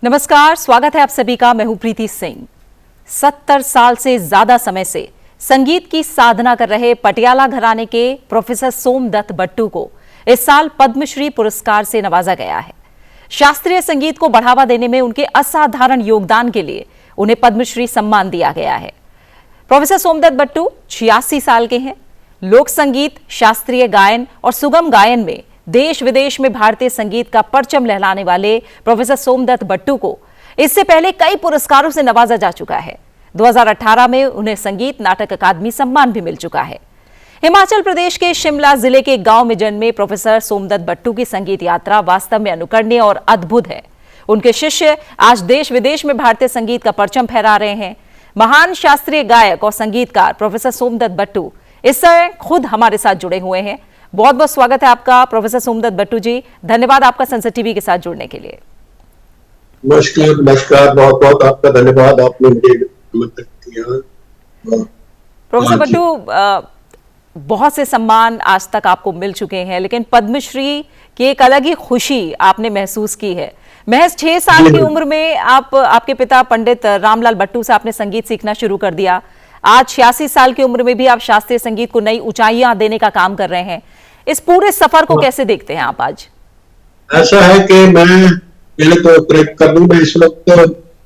नमस्कार, स्वागत है आप सभी का। मैं हूं प्रीति सिंह। 70 साल से ज्यादा समय से संगीत की साधना कर रहे पटियाला घराने के प्रोफेसर सोमदत्त बट्टू को इस साल पद्मश्री पुरस्कार से नवाजा गया है। शास्त्रीय संगीत को बढ़ावा देने में उनके असाधारण योगदान के लिए उन्हें पद्मश्री सम्मान दिया गया है। प्रोफेसर सोमदत्त बट्टू 86 साल के हैं। लोक संगीत, शास्त्रीय गायन और सुगम गायन में देश विदेश में भारतीय संगीत का परचम लहराने वाले प्रोफेसर सोमदत्त बट्टू को इससे पहले कई पुरस्कारों से नवाजा जा चुका है। 2018 में उन्हें संगीत नाटक अकादमी सम्मान भी मिल चुका है। हिमाचल प्रदेश के शिमला जिले के गांव में जन्मे प्रोफेसर सोमदत्त बट्टू की संगीत यात्रा वास्तव में अनुकरणीय और अद्भुत है। उनके शिष्य आज देश विदेश में भारतीय संगीत का परचम फहरा रहे हैं। महान शास्त्रीय गायक और संगीतकार प्रोफेसर सोमदत्त बट्टू इस समय खुद हमारे साथ जुड़े हुए हैं। बहुत बहुत स्वागत है आपका प्रोफेसर सोमदत्त बट्टू जी। धन्यवाद आपका संसद टीवी के साथ जुड़ने के लिए। नमस्कार, बहुत बहुत आपका धन्यवाद, आपने मुझे आमंत्रित किया। प्रोफेसर बट्टू, बहुत से सम्मान आज तक आपको मिल चुके हैं, लेकिन पद्मश्री की एक अलग ही खुशी आपने महसूस की है। महज 6 साल की उम्र में आपके पिता पंडित रामलाल बट्टू से आपने संगीत सीखना शुरू कर दिया। आज 86 साल की उम्र में भी आप शास्त्रीय संगीत को नई ऊंचाइयां देने का काम कर रहे हैं। इस पूरे सफर को कैसे देखते हैं आप आज? ऐसा है कि मैं पहले तो करेक्ट कर दूं, मैं इस वक्त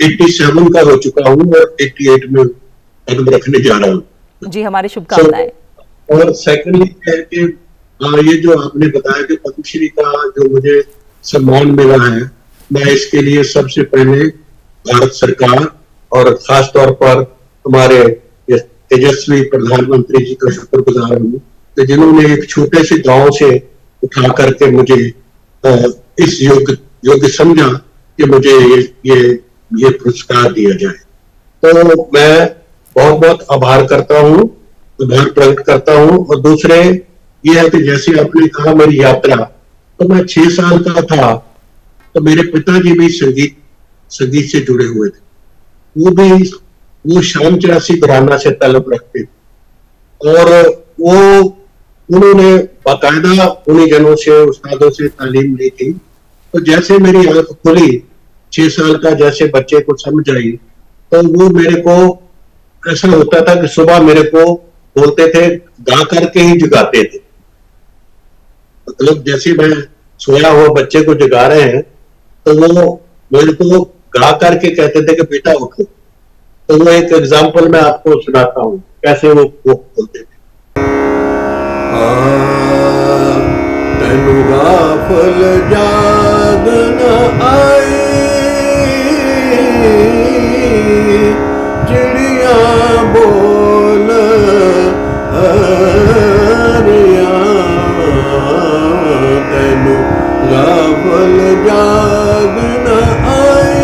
87 का हो चुका हूं और 88 में कदम रखने जा रहा हूं। जी, हमारी शुभकामनाएं। और सेकंडली है कि ये जो आपने बताया कि पद्मश्री का जो मुझे सम्मान मिला है, मैं इसके लिए सबसे पहले भारत सरकार और खास तौर पर हमारे तेजस्वी प्रधानमंत्री जी का शुक्रगुजार हूँ, जिन्होंने एक छोटे से गांव से उठा करके मुझे इस योग्य समझा कि मुझे ये पुरस्कार दिया जाए। तो मैं बहुत बहुत आभार प्रकट करता हूँ। और दूसरे ये है कि जैसे आपने कहा मेरी यात्रा, तो मैं 6 साल का था तो मेरे पिताजी भी संगीत से जुड़े हुए थे। वो शाम चौरासी घराना से ताल्लुक रखते थे और उन्होंने बाकायदा उन्हीं जनों से, उस्तादों से तालीम ली थी। तो जैसे मेरी आंख खुली, 6 साल का जैसे बच्चे को समझ आई, तो वो मेरे को ऐसा होता था कि सुबह मेरे को बोलते थे, गा करके ही जगाते थे। मतलब जैसे मैं सोया हुआ बच्चे को जगा रहे हैं तो वो मेरे को गा करके कहते थे कि बेटा उठो। तो वो एक एग्जाम्पल मैं आपको सुनाता हूँ कैसे वो बोलते थे। तनु गाफल जाग न आई, चिड़िया बोल हरिया, तनु गाफल जाग न आई,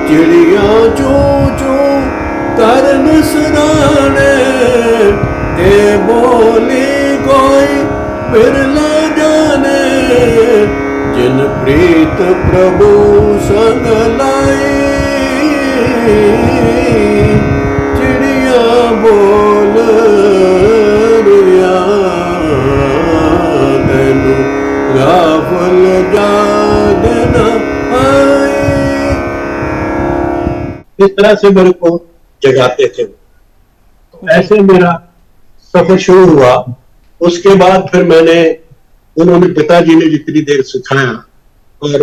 चिड़िया चूं चूं करन सुनाने, ए बोली कोई बिरला जाने, जिन प्रीत प्रभु संग लाई, चिड़िया बोल रिया, तनु गाफल जाग न आई। इस तरह से मेरे को जगाते थे। ऐसे मेरा सफर शुरू हुआ। उसके बाद फिर उन्होंने पिताजी ने जितनी देर सिखाया, और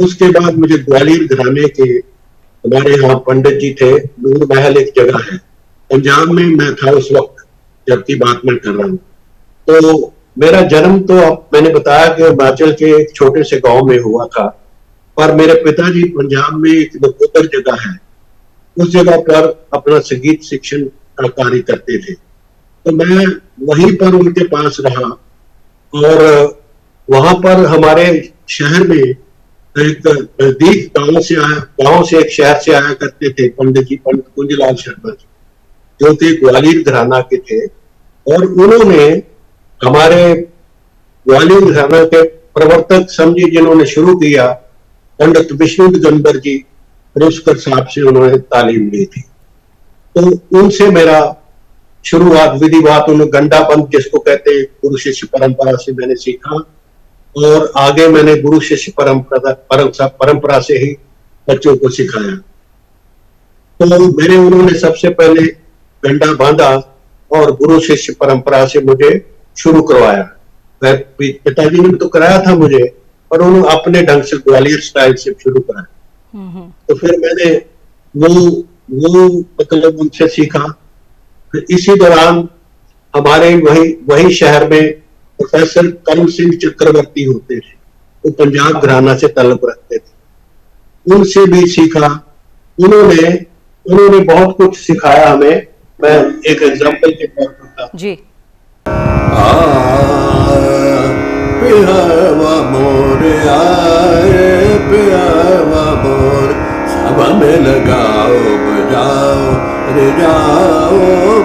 उसके बाद मुझे ग्वालियर घराने के हमारे यहाँ पंडित जी थे, नूर महल एक जगह है पंजाब में, मैं था उस वक्त जबकि बात मैं कर रहा हूँ। तो मेरा जन्म तो मैंने बताया कि हिमाचल के एक छोटे से गांव में हुआ था, पर मेरे पिताजी पंजाब में एक नकोदर जगह है, उस जगह पर अपना संगीत शिक्षण का कार्य करते थे। तो मैं वहीं पर उनके पास रहा और वहां पर हमारे शहर में एक नजदीक गांव से एक शहर से आया करते थे पंडित कुंजलाल शर्मा जी, जो थे ग्वालियर घराना के थे। और उन्होंने हमारे ग्वालियर घराना के प्रवर्तक समझी, जिन्होंने शुरू किया, पंडित विष्णु दिगंबर जी पुरस्कर साहब से उन्होंने तालीम ली थी। तो उनसे मेरा शुरुआत विधिवत, उन्होंने गंडाबंद जिसको कहते हैं, गुरु शिष्य परंपरा से मैंने सीखा। और आगे मैंने गुरु शिष्य परंपरा से ही बच्चों को सिखाया। तो मेरे उन्होंने सबसे पहले डंडा बांधा और गुरु शिष्य परंपरा से मुझे शुरू करवाया। पिताजी ने तो कराया था मुझे, पर उन्होंने अपने ढंग से ग्वालियर स्टाइल से शुरू कराया। तो फिर मैंने वो मतलब उनसे सीखा। फिर इसी दौरान हमारे वही शहर में प्रोफेसर करण सिंह चक्रवर्ती होते थे, वो पंजाब घराना से ताल्लुक रखते थे, उनसे भी सीखा। उन्होंने बहुत कुछ सिखाया हमें। मैं एक एग्जांपल के तौर पर जी पियावा मोर आए, पियावा मोर सब में लगाओ बजाओ रे जाओ,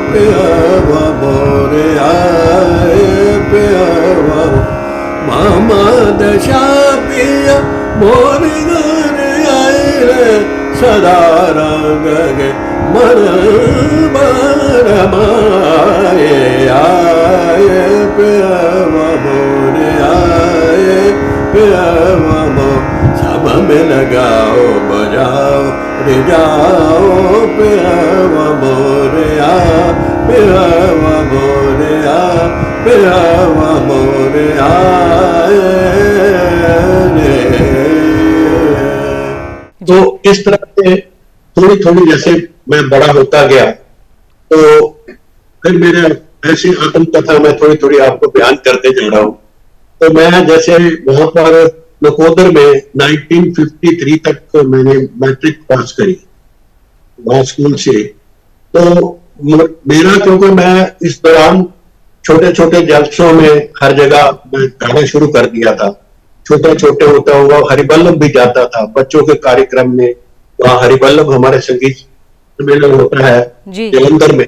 पियावा मोर आए, पियावा मामा दशा पिया मोर घर आए रे, सदा रंग गे मन बर माए आए, पियावा मोर आए, पियावा मोर सब में लगाओ बजाओ रे जाओ, पियावा मोर आ, पियावा मोर आ, पियावा मोर आए रे। तो इस तरह से थोड़ी थोड़ी जैसे मैं बड़ा होता गया, तो फिर मेरे ऐसी आत्मकथा मैं थोड़ी थोड़ी आपको बयान करते जा रहा हूं। तो मैं जैसे वहां पर नकोदर में 1953 तक मैंने मैट्रिक पास करी वहां स्कूल से। तो मेरा, क्योंकि मैं इस दौरान छोटे छोटे जलसों में हर जगह मैं गाना शुरू कर दिया था। छोटे छोटे होता हुआ हरिवल्लभ भी जाता था बच्चों के कार्यक्रम में। वहाँ हरिवल्लभ हमारे संगीत सम्मेलन होता है जलंधर में,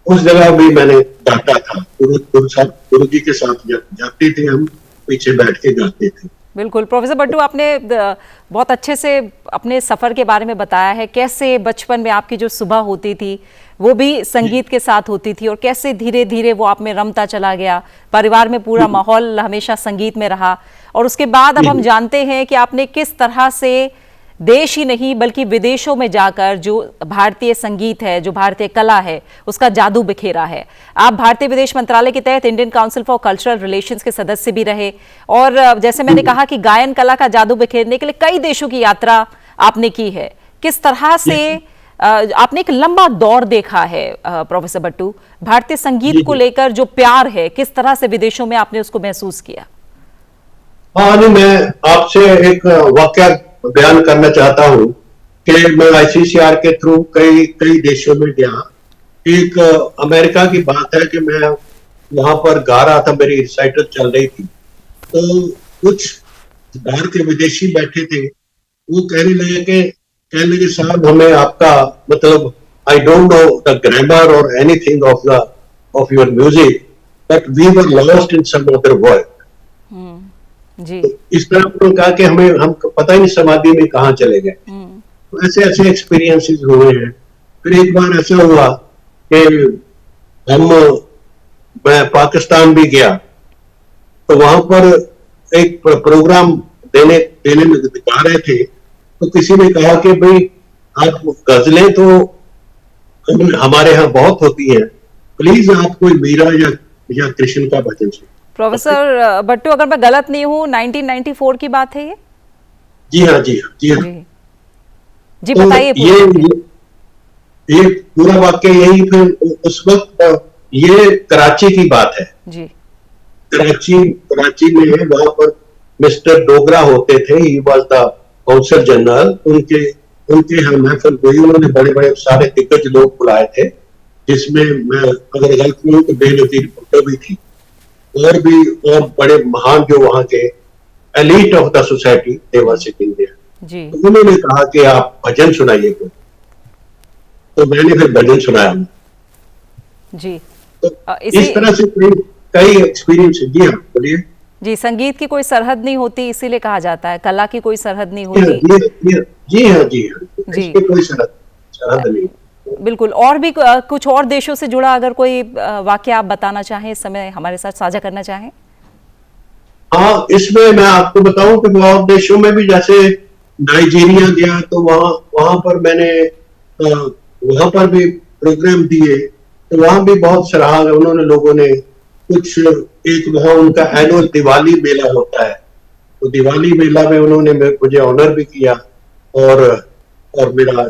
उस जगह भी मैंने गाता था। गुरु जी के साथ जाते थे, हम पीछे बैठ के गाते थे। बिल्कुल प्रोफेसर बट्टू, आपने बहुत अच्छे से अपने सफर के बारे में बताया है, कैसे बचपन में आपकी जो सुबह होती थी वो भी संगीत के साथ होती थी और कैसे धीरे धीरे वो आप में रमता चला गया, परिवार में पूरा माहौल हमेशा संगीत में रहा। और उसके बाद अब हम जानते हैं कि आपने किस तरह से देश ही नहीं बल्कि विदेशों में जाकर जो भारतीय संगीत है, जो भारतीय कला है, उसका जादू बिखेरा है। आप भारतीय विदेश मंत्रालय के तहत Indian council for cultural relations के सदस्य भी रहे और जैसे मैंने कहा कि गायन कला का जादू बिखेरने के लिए कई देशों की यात्रा आपने की है। किस तरह से आपने एक लंबा दौर देखा है प्रोफेसर बट्टू, भारतीय संगीत को लेकर जो प्यार है किस तरह से विदेशों में आपने उसको महसूस किया? हाँ, मैं आपसे एक वाकया बयान करना चाहता हूँ कि मैं आईसीसीआर के थ्रू कई देशों में गया। एक अमेरिका की बात है कि मैं वहां पर गा रहा था, मेरी रिसाइटल चल रही थी, तो कुछ बाहर के विदेशी बैठे थे। वो कहने लगे साहब, हमें आपका मतलब I don't know the grammar और anything of your music, but we were lost in some other world. जी। तो इस तरह उन्होंने कहा कि हम पता ही नहीं समाधि में कहाँ चले गए। तो ऐसे एक्सपीरियंसेस हुए हैं। फिर एक बार ऐसा हुआ कि मैं पाकिस्तान भी गया, तो वहां पर एक प्रोग्राम देने में गा रहे थे, तो किसी ने कहा कि भाई आप गजलें तो हमारे यहाँ बहुत होती हैं, प्लीज आप कोई मीरा या कृष्ण का भजन सुनो। प्रोफेसर बट्टू, अगर मैं गलत नहीं हूँ 1994 की बात है ये? जी हाँ, जी हाँ, जी हाँ। जी तो बताइए। ये पूरा वाक्य यही। फिर उस वक्त ये कराची की बात है जी। कराची में वहां पर मिस्टर डोगरा होते थे, he was the council general. उनके यहाँ महफिल हुई। उन्होंने बड़े बड़े सारे दिग्गज लोग बुलाए थे, जिसमें मैं अगर गलत नहीं हूँ तो बेनजीर भुट्टो भी थी, और बड़े महान जो वहां के elite of the society they were sitting there. तो उन्होंने कहा कि आप भजन सुनाइए कोई, तो मैंने फिर भजन सुनाया जी। तो इस तरह से कई एक्सपीरियंस है। जी हाँ, बोलिए। जी, संगीत की कोई सरहद नहीं होती, इसीलिए कहा जाता है कला की कोई सरहद नहीं होती। जी हाँ, जी हाँ, कोई सरहद नहीं। बिल्कुल। और भी कुछ और देशों से जुड़ा अगर कोई वाकया आप बताना चाहें, इस समय हमारे साथ साझा करना चाहें? हाँ, इसमें मैं आपको बताऊं कि बहुत देशों में भी, जैसे नाइजीरिया गया तो वहां वहां पर मैंने वहां पर भी प्रोग्राम दिए, तो वहां भी बहुत सराहा उन्होंने, लोगों ने कुछ, एक वहां उनका एनुअल दिवाली मेला होता है, तो दिवाली मेला में उन्होंने मुझे ऑनर भी किया, और और मेरा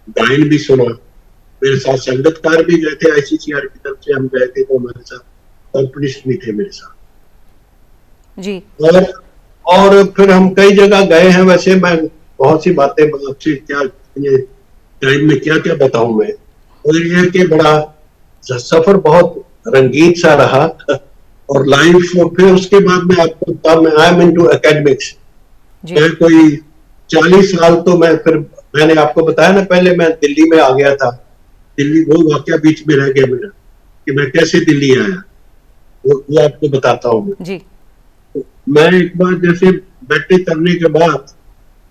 गायन भी सुना। मेरे साथ संगीतकार भी गए थे, आईसीसीआर की तरफ से हम गए थे, तो हमारे साथ कॉम्पिटिशन भी थे मेरे साथ। जी। और फिर हम कई जगह गए हैं। वैसे मैं बहुत सी बातें आपसे क्या ये टाइम में क्या क्या बताऊं मैं, और ये है कि बड़ा सफर बहुत रंगीन सा रहा। और लाइफ, फिर उसके बाद में आपको बता, मैं आई एम इनटू एकेडमिक्स। जी। मैं कोई 40 साल तो मैं, फिर मैंने आपको बताया ना पहले, मैं दिल्ली में आ गया था। दिल्ली, वो वाकया बीच में रह गया मेरा कि मैं कैसे दिल्ली आया, वो आपको बताता हूँ मैं। जी। मैं एक बार जैसे बैटिंग करने के बाद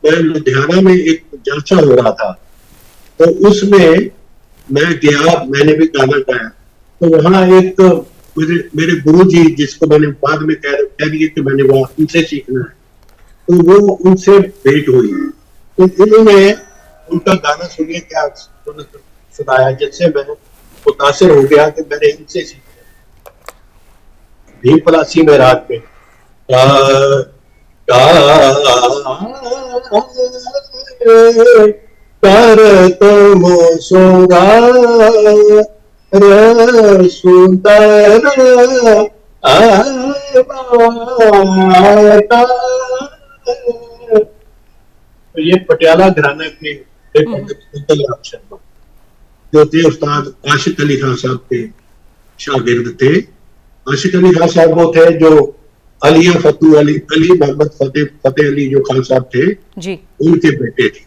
मैं लुधियाना में एक जलसा हो रहा था, तो उसमें मैं गया, मैंने भी गाना गाया। तो वहां एक मेरे गुरुजी, जिसको मैंने बाद में कह दिया कि मैंने वहां उनसे सीखना है, तो वो उनसे भेंट हुई। तो उन्होंने उनका गाना सुनिए क्या सुनाया, जिससे मैं मुतासिर हो गया कि मैंने इनसे सीखा। भीम पलासी में रात में कर तुम सुंदर सुंदर तो ये पटियाला घराना के लाभ शर्मा, जो थे उस्ताद आशिक अली खान साहब के शागिर्द थे। आशिक अली खान साहब वो थे जो अलिया फतू अली मोहम्मद फतेह अली जो खान साहब थे जी। उनके बेटे थे।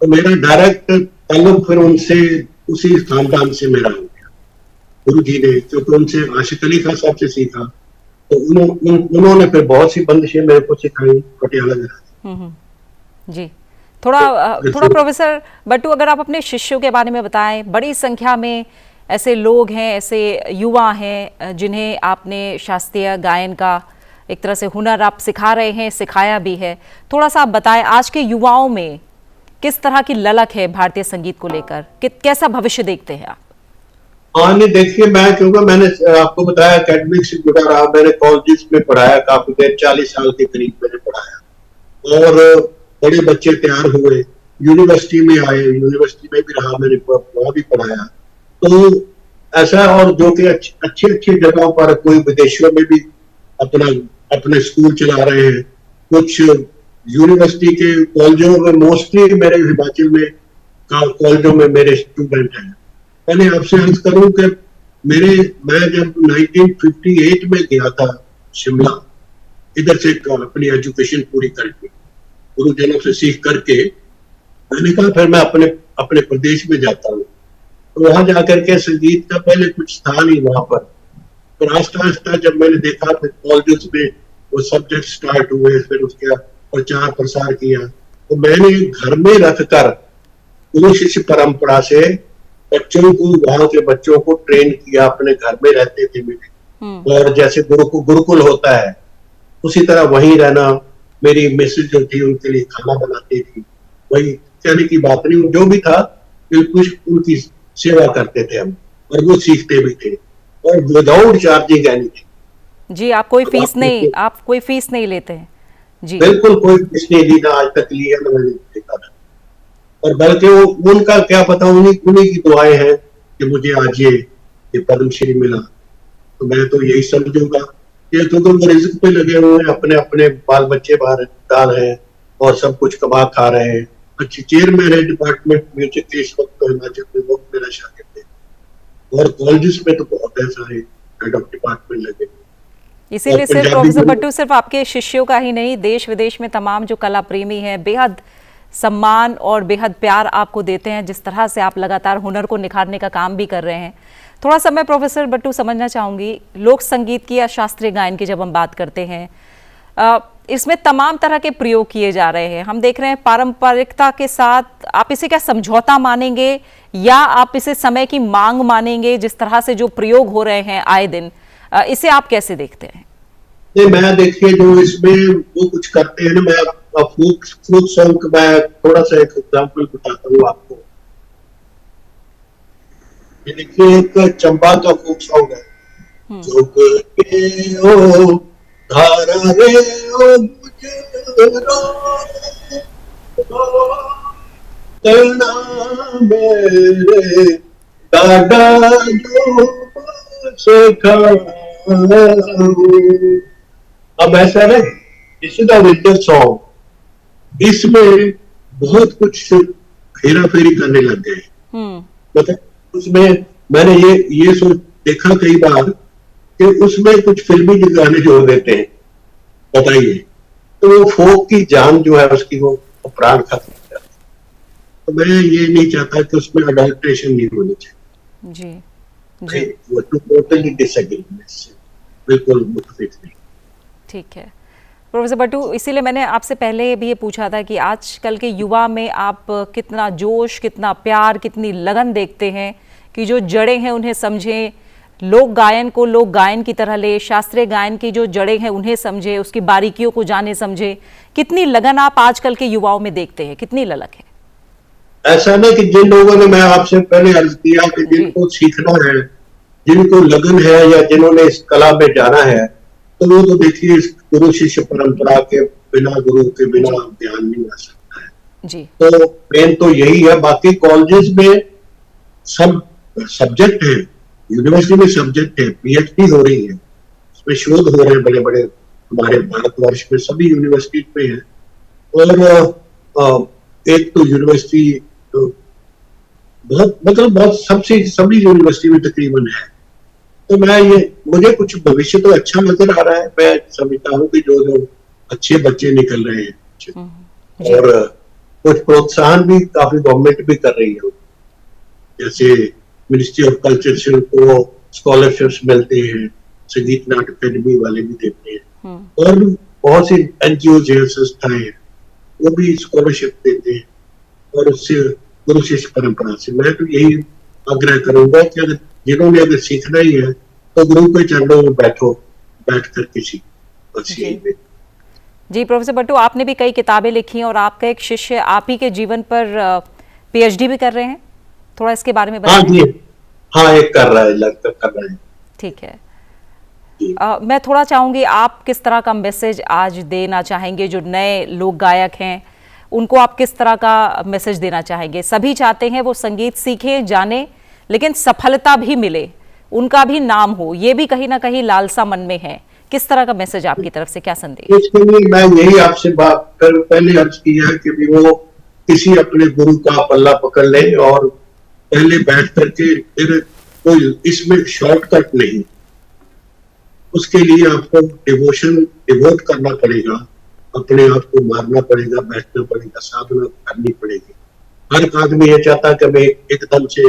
तो मेरा डायरेक्ट ताल्लुक फिर उनसे, उसी खानदान से मेरा हो गया। गुरु जी ने, क्योंकि उनसे आशिक अली खान साहब से सीखा, तो उन्होंने फिर बहुत सी बंदिशें मेरे को सिखाई पटियाला में। जी। थोड़ा प्रोफेसर बट्टू, अगर आप अपने शिष्यों के बारे में बताएं। बड़ी संख्या में ऐसे लोग हैं, ऐसे युवा हैं जिन्हें आपने शास्त्रीय गायन का एक तरह से हुनर आप सिखा रहे हैं, सिखाया भी है। थोड़ा सा आप बताएं, आज के युवाओं में किस तरह की ललक है भारतीय संगीत को लेकर, कैसा भविष्य देखते हैं आप? हाँ, नहीं देखिए, मैं क्योंकि मैंने आपको बताया एकेडमिक से जुड़ा रहा, मैंने कॉलेज में पढ़ाया काफी देर, 40 साल के करीब मैंने पढ़ाया, और बड़े बच्चे तैयार हुए, यूनिवर्सिटी में आए, यूनिवर्सिटी में भी रहा, मैंने वहां भी पढ़ाया। तो ऐसा, और जो कि अच्छी अच्छी जगहों पर, कोई विदेशों में भी अपने स्कूल चला रहे हैं, कुछ यूनिवर्सिटी के कॉलेजों में, मोस्टली मेरे हिमाचल में कॉलेजों में मेरे स्टूडेंट हैं। मैंने आपसे अर्ज करूं कि मैं जब 1958 में गया था शिमला, इधर से अपनी एजुकेशन पूरी करके, गुरुजनों से सीख करके, मैंने कहा फिर मैं अपने प्रदेश में जाता हूँ। तो वहां जाकर के संगीत का पहले कुछ था नहीं वहां पर, फिर आस्ता आस्ता जब मैंने देखा, फिर कॉलेज में वो सब्जेक्ट स्टार्ट हुए, फिर उसका प्रचार प्रसार किया, तो मैंने घर में रखकर गुरु शिष्य परंपरा से बच्चों को, वहां के बच्चों को ट्रेन किया। अपने घर में रहते थे मेरे, और जैसे गुरुकुल होता है उसी तरह वहीं रहना। मेरी मिसेज जो थी उनके लिए खाना बनाती थी, वही कहने की बात नहीं, जो भी था बिल्कुल उनकी सेवा करते थे हम, और वो सीखते भी थे, और विदाउट चार्जिंग एनीथिंग। जी। आप कोई फीस नहीं लेते हैं? जी, बिल्कुल कोई फीस नहीं ली, ना आज तक लिया, ना मैंने देखा था। और बल्कि वो, उनका क्या पता, उन्हीं की दुआएं हैं कि मुझे आज ये पद्मश्री मिला। तो मैं तो यही समझूंगा कि क्योंकि वो रिज्क पे लगे हुए हैं, अपने अपने बाल बच्चे बाहर डाल रहे हैं और सब कुछ कमा खा रहे हैं। अच्छी चेयरमैन है डिपार्टमेंट म्यूजिक के इस वक्त तो हिमाचल में, वो मेरा शागिर्द है, और कॉलेजेस में तो बहुत है, सारे हेड ऑफ डिपार्टमेंट लगे। इसीलिए सिर्फ प्रोफेसर बट्टू सिर्फ आपके शिष्यों का ही नहीं, देश विदेश में तमाम जो कला प्रेमी हैं बेहद सम्मान और बेहद प्यार आपको देते हैं, जिस तरह से आप लगातार हुनर को निखारने का काम भी कर रहे हैं। थोड़ा सा मैं प्रोफेसर बट्टू समझना चाहूँगी, लोक संगीत की या शास्त्रीय गायन की जब हम बात करते हैं, इसमें तमाम तरह के प्रयोग किए जा रहे हैं। हम देख रहे हैं पारंपरिकता के साथ, आप इसे क्या समझौता मानेंगे या आप इसे समय की मांग मानेंगे? जिस तरह से जो प्रयोग हो रहे हैं आए दिन, इसे आप कैसे देखते हैं? नहीं, मैं देखिए जो इसमें वो कुछ करते हैं ना, मैं फ्लूक फ्लूक सॉन्ग मैं थोड़ा सा एक एग्जांपल बताता हूँ आपको। ये देखिए एक चंपा का फ्लूक सॉन्ग है। जुग के ओ धारा रे ओ गुजरो करना मेरे दादा जो सिखा। अब ऐसा है, this is the winter song, इसमें बहुत कुछ हेरा फेरी करने लग गए। मतलब उसमें मैंने ये सोच देखा कई बार कि उसमें कुछ फिल्मी गाने जो देते हैं, बताइए, तो वो फोक की जान जो है उसकी वो प्राण खत्म हो जाता है। तो मैं ये नहीं चाहता कि उसमें अडल्ट्रेशन नहीं होनी चाहिए। जी जी, वो टोटली डिसएग्री, बिल्कुल मुतफिक नहीं। ठीक है प्रोफेसर बट्टू, इसीलिए मैंने आपसे पहले भी ये पूछा था कि आजकल के युवा में आप कितना जोश, कितना प्यार, कितनी लगन देखते हैं कि जो जड़ें हैं उन्हें समझें, लोक गायन को लोक गायन की तरह ले, शास्त्रीय गायन की जो जड़ें हैं उन्हें समझे, उसकी बारीकियों को जाने समझे। कितनी लगन आप आजकल के युवाओं में देखते हैं, कितनी ललक है? ऐसा नहीं कि जिन लोगों ने, मैं आपसे पहले अर्ज किया कि जिनको सीखना है, जिनको लगन है या जिन्होंने इस कला में जाना है, तो वो तो देखिए इस गुरु शिष्य परंपरा के बिना, गुरु के बिना ध्यान नहीं आ सकता है जी। तो मेन तो यही है। बाकी कॉलेजेस में सब सब्जेक्ट है, यूनिवर्सिटी में सब्जेक्ट है, पीएचडी हो रही है, उसमें शोध हो रहे हैं बड़े बड़े, हमारे भारतवर्ष में सभी यूनिवर्सिटी में है। और एक तो यूनिवर्सिटी तो बहुत, मतलब बहुत सभी यूनिवर्सिटी में तकरीबन है। तो मुझे कुछ भविष्य तो अच्छा नजर आ रहा है। मैं समझता हूँ कि जो अच्छे बच्चे निकल रहे हैं, और कुछ प्रोत्साहन भी काफी गवर्नमेंट भी कर रही है। जैसे मिनिस्ट्री ऑफ कल्चर से उनको स्कॉलरशिप्स मिलते हैं, संगीत नाटक अकेडमी वाले भी देते हैं, और बहुत सी एनजीओ हैं, संस्थाएं हैं, वो भी स्कॉलरशिप देते हैं। और उससे गुरु शिष्य परंपरा से मैं तो यही आग्रह करूंगा कि अगर जिन्होंने अगर सीखना ही है तो गुरु के चरणों में बैठ कर किसी जी। प्रोफेसर बट्टू, आपने भी कई किताबें लिखी और आपका एक शिष्य आप ही के जीवन पर पीएचडी भी कर रहे हैं, थोड़ा इसके बारे में बताइए। हाँ, एक कर रहा है, लगभग कर रहा है। ठीक है। मैं थोड़ा चाहूंगी, आप किस तरह का मैसेज आज देना चाहेंगे? जो नए लोक गायक हैं उनको आप किस तरह का मैसेज देना चाहेंगे? सभी चाहते हैं वो संगीत सीखें, जाने, लेकिन सफलता भी मिले, उनका भी नाम हो, ये भी कहीं ना कहीं लालसा मन में है। किस तरह का मैसेज आपकी तरफ से, क्या संदेश? इसके लिए मैं यही आपसे बात पहले अर्ज किया कि भी वो किसी अपने गुरु का पल्ला पकड़ ले और पहले बैठ करके, फिर कोई इसमें शॉर्टकट नहीं, उसके लिए आपको डिवोट करना पड़ेगा, अपने आप को मारना पड़ेगा, बैठना पड़ेगा, साधना करनी पड़ेगी। हर आदमी ये चाहता है कि मैं एकदम से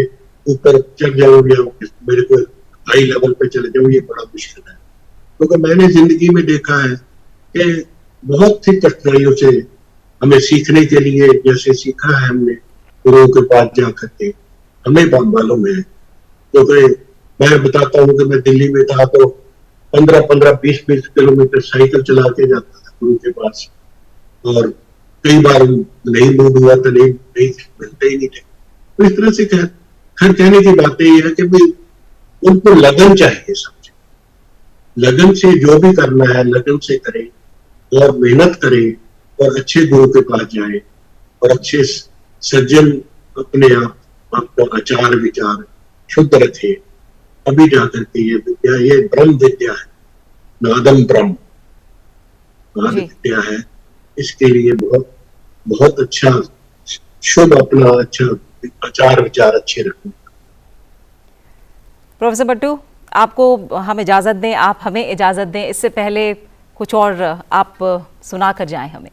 ऊपर चढ़ जाऊं या मेरे को हाई लेवल पे चले जाऊं, ये बड़ा मुश्किल है। क्योंकि मैंने जिंदगी में देखा है कि बहुत सी कठिनाइयों से हमें सीखने के लिए, जैसे सीखा है हमने गुरुओं के पास जा करके, हमें मालूम है। क्योंकि मैं बताता हूँ कि मैं दिल्ली में था तो 15-20 किलोमीटर साइकिल चला के जाता था गुरु के पास, और कई बार नहीं मूड हुआ तो नहीं मिलते ही नहीं थे। तो इस तरह से खैर कहने की बात यह है कि भाई उनको लगन चाहिए, समझे, लगन से जो भी करना है लगन से करें और मेहनत करें और अच्छे गुरु के पास जाए और अच्छे सज्जन अपने आपको आचार विचार शुद्ध रखे, अभी जाकर के ये विद्या, ये ब्रह्म विद्या है, नादम ब्रह्म नाद विद्या है। इसके लिए बहुत बहुत अच्छा शुभ, अपना अच्छा आचार विचार अच्छे रखें। प्रोफेसर बट्टू, आपको हम इजाजत दें, आप हमें इजाजत दें, इससे पहले कुछ और आप सुना कर जाएं हमें।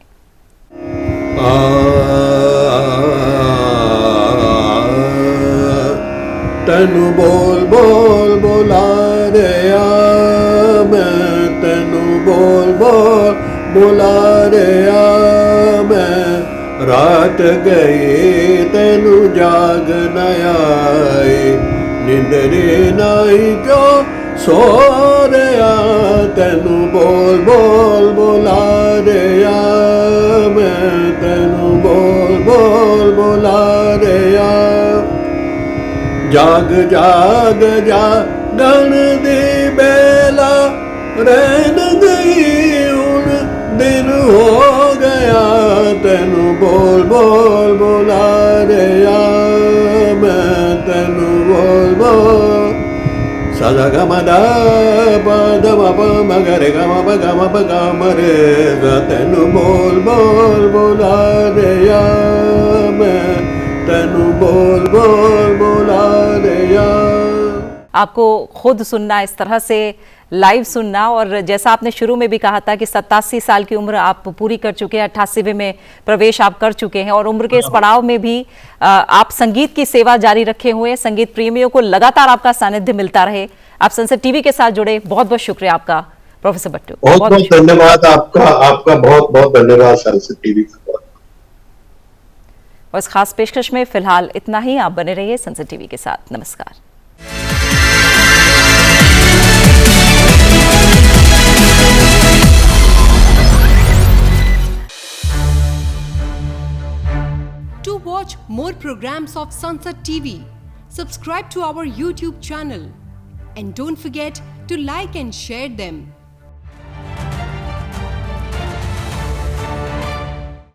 तनु बोल बोल बोला रे मैं, तनु बोल बोल बोला रे मैं, रात गई तनु जाग न आई, निंदरे नाई जो सोहरिया तेनू बोल बोल बुला रहा मैं तेनू बोल बोल बुला रहा जाग जाग जागण दी बेला रहन गई हुण दिन हो गया तेनू बोल बोल बुला रहा मैं तेनू बोल बोल सदा गमदा पद मप मगरे गम प गम रे तेनू बोल बोल बुला रहा मैं तेनू बोल बोल बुला रहा। आपको खुद सुनना, इस तरह से लाइव सुनना, और जैसा आपने शुरू में भी कहा था कि 87 साल की उम्र आप पूरी कर चुके हैं, 88वें में प्रवेश आप कर चुके हैं, और उम्र के इस पड़ाव में भी आप संगीत की सेवा जारी रखे हुए हैं। संगीत प्रेमियों को लगातार आपका सानिध्य मिलता रहे। आप संसद टीवी के साथ जुड़े, बहुत बहुत शुक्रिया आपका प्रोफेसर बट्टू। बहुत बहुत धन्यवाद आपका बहुत बहुत धन्यवाद संसद टीवी का। और इस खास पेशकश में फिलहाल इतना ही। आप बने रहिए संसद टीवी के साथ। नमस्कार। To watch more programs of Sansad TV, subscribe to our YouTube channel and don't forget to like and share them.